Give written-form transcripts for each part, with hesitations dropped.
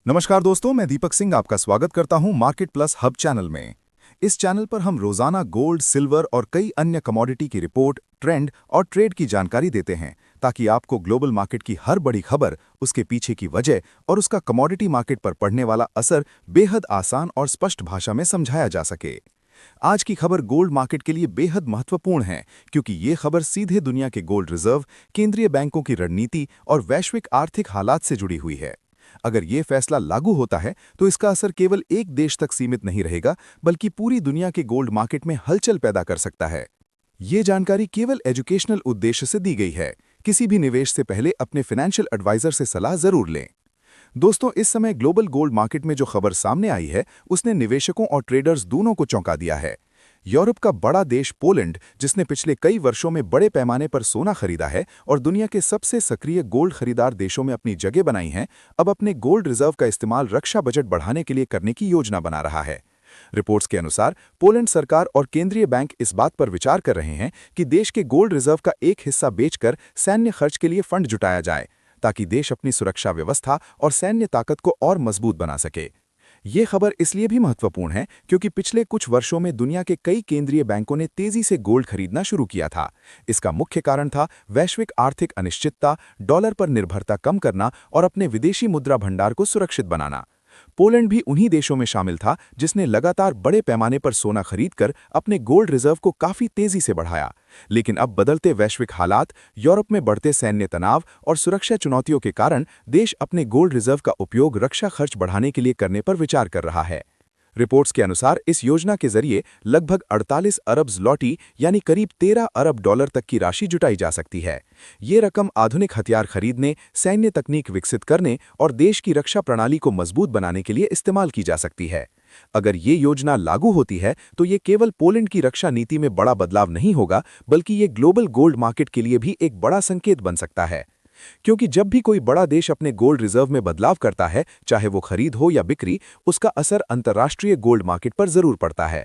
नमस्कार दोस्तों, मैं दीपक सिंह आपका स्वागत करता हूं मार्केट प्लस हब चैनल में। इस चैनल पर हम रोजाना गोल्ड, सिल्वर और कई अन्य कमोडिटी की रिपोर्ट, ट्रेंड और ट्रेड की जानकारी देते हैं ताकि आपको ग्लोबल मार्केट की हर बड़ी खबर, उसके पीछे की वजह और उसका कमोडिटी मार्केट पर पड़ने वाला असर बेहद आसान और स्पष्ट भाषा में समझाया जा सके। आज की खबर गोल्ड मार्केट के लिए बेहद महत्वपूर्ण है क्योंकि ये खबर सीधे दुनिया के गोल्ड रिजर्व, केंद्रीय बैंकों की रणनीति और वैश्विक आर्थिक हालात से जुड़ी हुई है। अगर ये फैसला लागू होता है तो इसका असर केवल एक देश तक सीमित नहीं रहेगा, बल्कि पूरी दुनिया के गोल्ड मार्केट में हलचल पैदा कर सकता है। ये जानकारी केवल एजुकेशनल उद्देश्य से दी गई है। किसी भी निवेश से पहले अपने फाइनेंशियल एडवाइजर से सलाह जरूर लें। दोस्तों, इस समय ग्लोबल गोल्ड मार्केट में जो खबर सामने आई है उसने निवेशकों और ट्रेडर्स दोनों को चौंका दिया है। यूरोप का बड़ा देश पोलैंड, जिसने पिछले कई वर्षों में बड़े पैमाने पर सोना खरीदा है और दुनिया के सबसे सक्रिय गोल्ड खरीदार देशों में अपनी जगह बनाई है, अब अपने गोल्ड रिजर्व का इस्तेमाल रक्षा बजट बढ़ाने के लिए करने की योजना बना रहा है। रिपोर्ट्स के अनुसार पोलैंड सरकार और केंद्रीय बैंक इस बात पर विचार कर रहे हैं कि देश के गोल्ड रिजर्व का एक हिस्सा बेचकर सैन्य खर्च के लिए फंड जुटाया जाए, ताकि देश अपनी सुरक्षा व्यवस्था और सैन्य ताकत को और मजबूत बना सके। ये खबर इसलिए भी महत्वपूर्ण है क्योंकि पिछले कुछ वर्षों में दुनिया के कई केंद्रीय बैंकों ने तेजी से गोल्ड खरीदना शुरू किया था। इसका मुख्य कारण था वैश्विक आर्थिक अनिश्चितता, डॉलर पर निर्भरता कम करना और अपने विदेशी मुद्रा भंडार को सुरक्षित बनाना। पोलैंड भी उन्हीं देशों में शामिल था जिसने लगातार बड़े पैमाने पर सोना खरीदकर अपने गोल्ड रिजर्व को काफी तेजी से बढ़ाया। लेकिन अब बदलते वैश्विक हालात, यूरोप में बढ़ते सैन्य तनाव और सुरक्षा चुनौतियों के कारण देश अपने गोल्ड रिजर्व का उपयोग रक्षा खर्च बढ़ाने के लिए करने पर विचार कर रहा है। रिपोर्ट्स के अनुसार इस योजना के जरिए लगभग 48 अरब ज़्लॉटी यानी करीब 13 अरब डॉलर तक की राशि जुटाई जा सकती है। ये रकम आधुनिक हथियार खरीदने, सैन्य तकनीक विकसित करने और देश की रक्षा प्रणाली को मजबूत बनाने के लिए इस्तेमाल की जा सकती है। अगर ये योजना लागू होती है तो ये केवल पोलैंड की रक्षा नीति में बड़ा बदलाव नहीं होगा, बल्कि ये ग्लोबल गोल्ड मार्केट के लिए भी एक बड़ा संकेत बन सकता है। क्योंकि जब भी कोई बड़ा देश अपने गोल्ड रिजर्व में बदलाव करता है, चाहे वो खरीद हो या बिक्री, उसका असर अंतर्राष्ट्रीय गोल्ड मार्केट पर जरूर पड़ता है।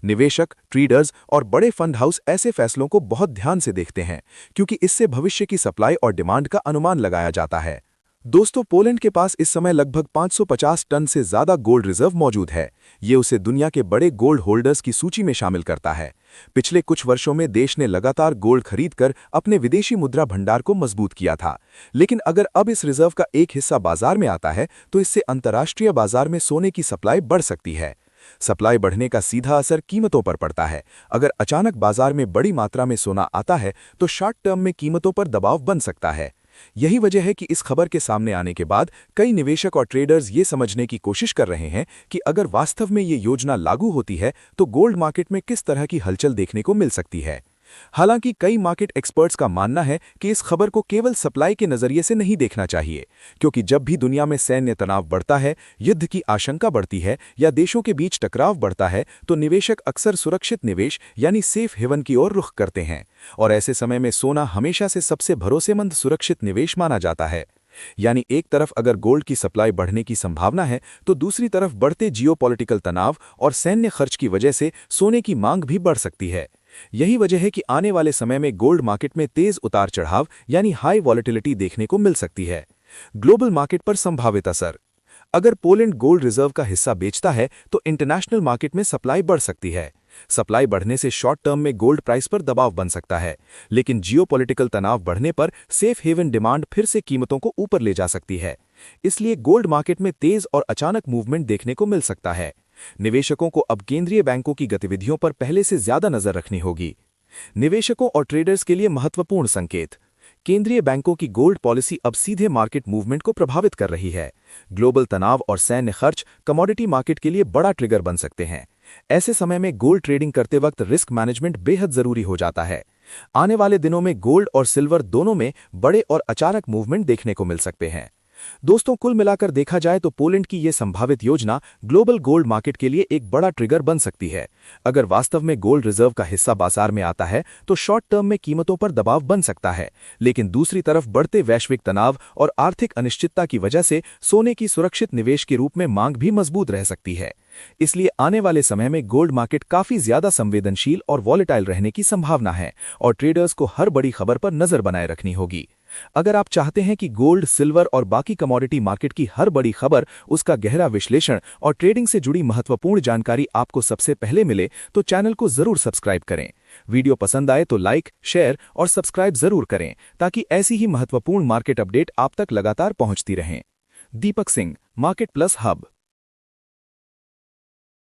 निवेशक, ट्रेडर्स और बड़े फंड हाउस ऐसे फैसलों को बहुत ध्यान से देखते हैं क्योंकि इससे भविष्य की सप्लाई और डिमांड का अनुमान लगाया जाता है। दोस्तों, पोलैंड के पास इस समय लगभग 550 टन से ज्यादा गोल्ड रिजर्व मौजूद है। ये उसे दुनिया के बड़े गोल्ड होल्डर्स की सूची में शामिल करता है। पिछले कुछ वर्षों में देश ने लगातार गोल्ड खरीदकर अपने विदेशी मुद्रा भंडार को मजबूत किया था। लेकिन अगर अब इस रिजर्व का एक हिस्सा बाजार में आता है तो इससे अंतर्राष्ट्रीय बाजार में सोने की सप्लाई बढ़ सकती है। सप्लाई बढ़ने का सीधा असर कीमतों पर पड़ता है। अगर अचानक बाजार में बड़ी मात्रा में सोना आता है तो शॉर्ट टर्म में कीमतों पर दबाव बन सकता है। यही वजह है कि इस खबर के सामने आने के बाद कई निवेशक और ट्रेडर्स ये समझने की कोशिश कर रहे हैं कि अगर वास्तव में ये योजना लागू होती है तो गोल्ड मार्केट में किस तरह की हलचल देखने को मिल सकती है। हालांकि कई मार्केट एक्सपर्ट्स का मानना है कि इस खबर को केवल सप्लाई के नजरिए से नहीं देखना चाहिए, क्योंकि जब भी दुनिया में सैन्य तनाव बढ़ता है, युद्ध की आशंका बढ़ती है या देशों के बीच टकराव बढ़ता है, तो निवेशक अक्सर सुरक्षित निवेश यानी सेफ हेवन की ओर रुख करते हैं। और ऐसे समय में सोना हमेशा से सबसे भरोसेमंद सुरक्षित निवेश माना जाता है। यानी एक तरफ अगर गोल्ड की सप्लाई बढ़ने की संभावना है तो दूसरी तरफ बढ़ते जियोपॉलिटिकल तनाव और सैन्य खर्च की वजह से सोने की मांग भी बढ़ सकती है। यही वजह है कि आने वाले समय में गोल्ड मार्केट में तेज उतार चढ़ाव यानी हाई वॉलेटिलिटी देखने को मिल सकती है। ग्लोबल मार्केट पर संभावित असर। अगर पोलैंड गोल्ड रिजर्व का हिस्सा बेचता है तो इंटरनेशनल मार्केट में सप्लाई बढ़ सकती है। सप्लाई बढ़ने से शॉर्ट टर्म में गोल्ड प्राइस पर दबाव बन सकता है, लेकिन जियोपॉलिटिकल तनाव बढ़ने पर सेफ हेवन डिमांड फिर से कीमतों को ऊपर ले जा सकती है। इसलिए गोल्ड मार्केट में तेज और अचानक मूवमेंट देखने को मिल सकता है। निवेशकों को अब केंद्रीय बैंकों की गतिविधियों पर पहले से ज्यादा नजर रखनी होगी। निवेशकों और ट्रेडर्स के लिए महत्वपूर्ण संकेत। केंद्रीय बैंकों की गोल्ड पॉलिसी अब सीधे मार्केट मूवमेंट को प्रभावित कर रही है। ग्लोबल तनाव और सैन्य खर्च कमोडिटी मार्केट के लिए बड़ा ट्रिगर बन सकते हैं। ऐसे समय में गोल्ड ट्रेडिंग करते वक्त रिस्क मैनेजमेंट बेहद जरूरी हो जाता है। आने वाले दिनों में गोल्ड और सिल्वर दोनों में बड़े और अचानक मूवमेंट देखने को मिल सकते हैं। दोस्तों, कुल मिलाकर देखा जाए तो पोलैंड की यह संभावित योजना ग्लोबल गोल्ड मार्केट के लिए एक बड़ा ट्रिगर बन सकती है। अगर वास्तव में गोल्ड रिजर्व का हिस्सा बाजार में आता है तो शॉर्ट टर्म में कीमतों पर दबाव बन सकता है, लेकिन दूसरी तरफ बढ़ते वैश्विक तनाव और आर्थिक अनिश्चितता की वजह से सोने की सुरक्षित निवेश के रूप में मांग भी मजबूत रह सकती है। इसलिए आने वाले समय में गोल्ड मार्केट काफी ज्यादा संवेदनशील और वॉलेटाइल रहने की संभावना है और ट्रेडर्स को हर बड़ी खबर पर नजर बनाए रखनी होगी। अगर आप चाहते हैं कि गोल्ड, सिल्वर और बाकी कमोडिटी मार्केट की हर बड़ी खबर, उसका गहरा विश्लेषण और ट्रेडिंग से जुड़ी महत्वपूर्ण जानकारी आपको सबसे पहले मिले, तो चैनल को जरूर सब्सक्राइब करें। वीडियो पसंद आए तो लाइक, शेयर और सब्सक्राइब जरूर करें, ताकि ऐसी ही महत्वपूर्ण मार्केट अपडेट आप तक लगातार पहुंचती रहें। Deepak Singh, market plus hub.